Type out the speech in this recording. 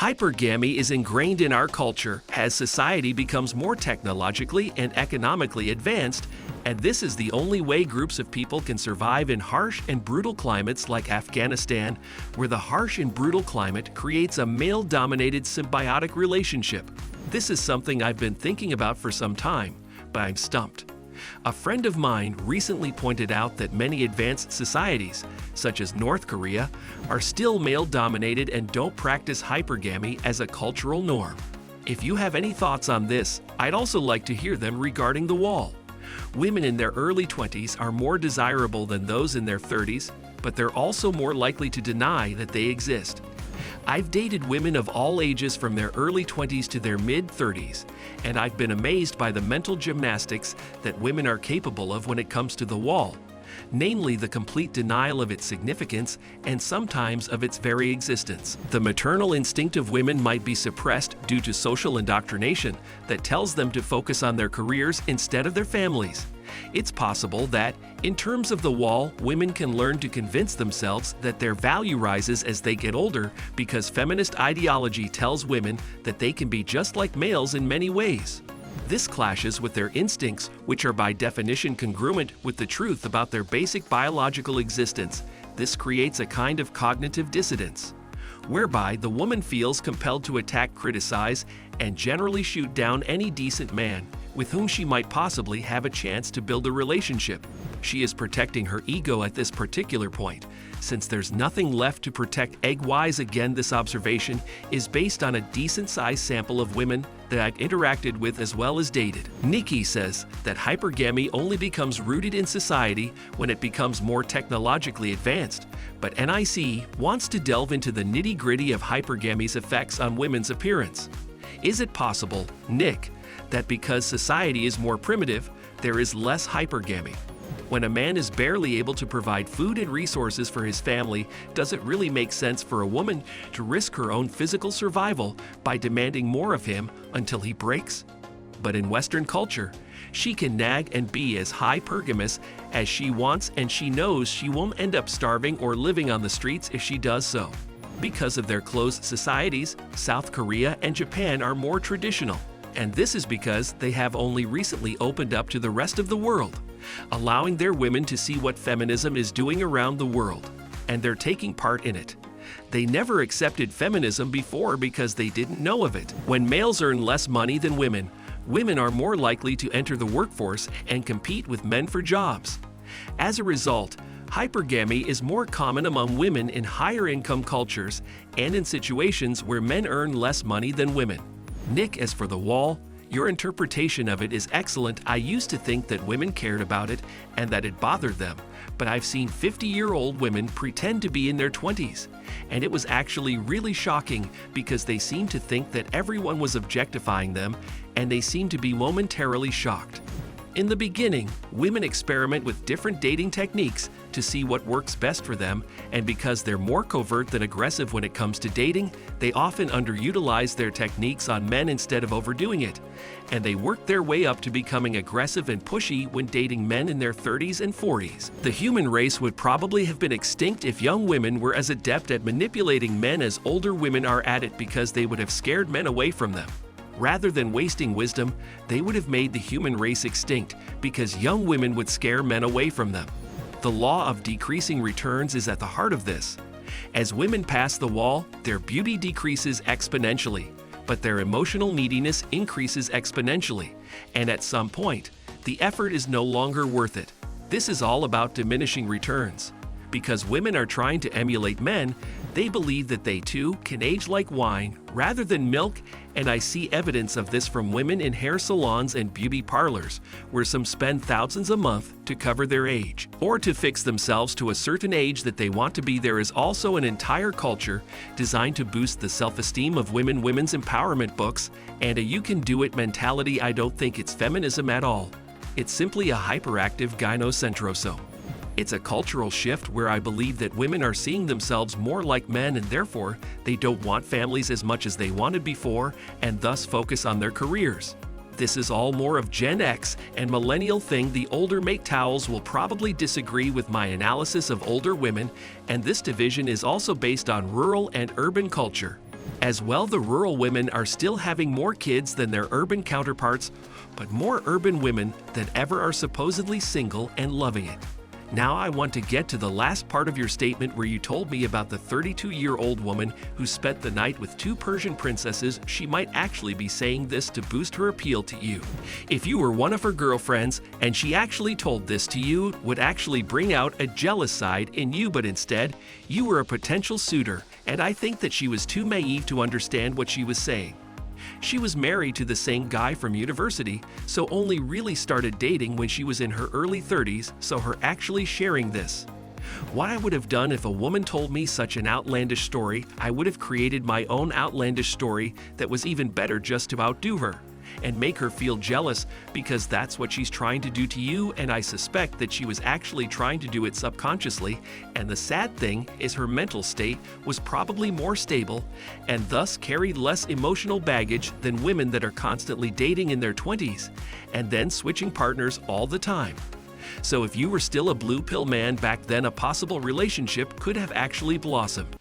Hypergamy is ingrained in our culture as society becomes more technologically and economically advanced, and this is the only way groups of people can survive in harsh and brutal climates like Afghanistan, where the harsh and brutal climate creates a male-dominated symbiotic relationship. This is something I've been thinking about for some time, but I'm stumped. A friend of mine recently pointed out that many advanced societies, such as North Korea, are still male-dominated and don't practice hypergamy as a cultural norm. If you have any thoughts on this, I'd also like to hear them regarding the wall. Women in their early 20s are more desirable than those in their 30s, but they're also more likely to deny that they exist. I've dated women of all ages from their early 20s to their mid-30s, and I've been amazed by the mental gymnastics that women are capable of when it comes to the wall, namely the complete denial of its significance and sometimes of its very existence. The maternal instinct of women might be suppressed due to social indoctrination that tells them to focus on their careers instead of their families. It's possible that, in terms of the wall, women can learn to convince themselves that their value rises as they get older because feminist ideology tells women that they can be just like males in many ways. This clashes with their instincts, which are by definition congruent with the truth about their basic biological existence. This creates a kind of cognitive dissonance, whereby the woman feels compelled to attack, criticize, and generally shoot down any decent man with whom she might possibly have a chance to build a relationship. She is protecting her ego at this particular point, since there's nothing left to protect egg-wise. Again, this observation is based on a decent-sized sample of women that I've interacted with as well as dated. Nikki says that hypergamy only becomes rooted in society when it becomes more technologically advanced, but NIC wants to delve into the nitty-gritty of hypergamy's effects on women's appearance. Is it possible, Nick, that because society is more primitive, there is less hypergamy? When a man is barely able to provide food and resources for his family, does it really make sense for a woman to risk her own physical survival by demanding more of him until he breaks? But in Western culture, she can nag and be as hypergamous as she wants, and she knows she won't end up starving or living on the streets if she does so. Because of their closed societies, South Korea and Japan are more traditional, and this is because they have only recently opened up to the rest of the world, allowing their women to see what feminism is doing around the world, and they're taking part in it. They never accepted feminism before because they didn't know of it. When males earn less money than women, women are more likely to enter the workforce and compete with men for jobs. As a result, hypergamy is more common among women in higher income cultures and in situations where men earn less money than women. Nick, as for the wall, your interpretation of it is excellent. I used to think that women cared about it and that it bothered them, but I've seen 50-year-old women pretend to be in their 20s, and it was actually really shocking because they seemed to think that everyone was objectifying them, and they seemed to be momentarily shocked. In the beginning, women experiment with different dating techniques to see what works best for them, and because they're more covert than aggressive when it comes to dating, they often underutilize their techniques on men instead of overdoing it, and they work their way up to becoming aggressive and pushy when dating men in their 30s and 40s. The human race would probably have been extinct if young women were as adept at manipulating men as older women are at it, because they would have scared men away from them. Rather than wasting wisdom, they would have made the human race extinct because young women would scare men away from them. The law of decreasing returns is at the heart of this. As women pass the wall, their beauty decreases exponentially, but their emotional neediness increases exponentially, and at some point, the effort is no longer worth it. This is all about diminishing returns. Because women are trying to emulate men, they believe that they too can age like wine rather than milk, and I see evidence of this from women in hair salons and beauty parlors, where some spend thousands a month to cover their age, or to fix themselves to a certain age that they want to be. There is also an entire culture designed to boost the self-esteem of women, women's empowerment books, and a you can do it mentality. I don't think it's feminism at all. It's simply a hyperactive gynocentrosome. It's a cultural shift where I believe that women are seeing themselves more like men, and therefore they don't want families as much as they wanted before, and thus focus on their careers. This is all more of Gen X and millennial thing. The older MGTOWs will probably disagree with my analysis of older women, and this division is also based on rural and urban culture. As well, the rural women are still having more kids than their urban counterparts, but more urban women than ever are supposedly single and loving it. Now I want to get to the last part of your statement where you told me about the 32-year-old woman who spent the night with 2 Persian princesses. She might actually be saying this to boost her appeal to you. If you were one of her girlfriends and she actually told this to you, it would actually bring out a jealous side in you, but instead, you were a potential suitor, and I think that she was too naive to understand what she was saying. She was married to the same guy from university, so only really started dating when she was in her early 30s, so her actually sharing this. What I would have done if a woman told me such an outlandish story, I would have created my own outlandish story that was even better just to outdo her and make her feel jealous, because that's what she's trying to do to you, and I suspect that she was actually trying to do it subconsciously, and the sad thing is her mental state was probably more stable and thus carried less emotional baggage than women that are constantly dating in their 20s and then switching partners all the time. So if you were still a blue pill man back then, a possible relationship could have actually blossomed.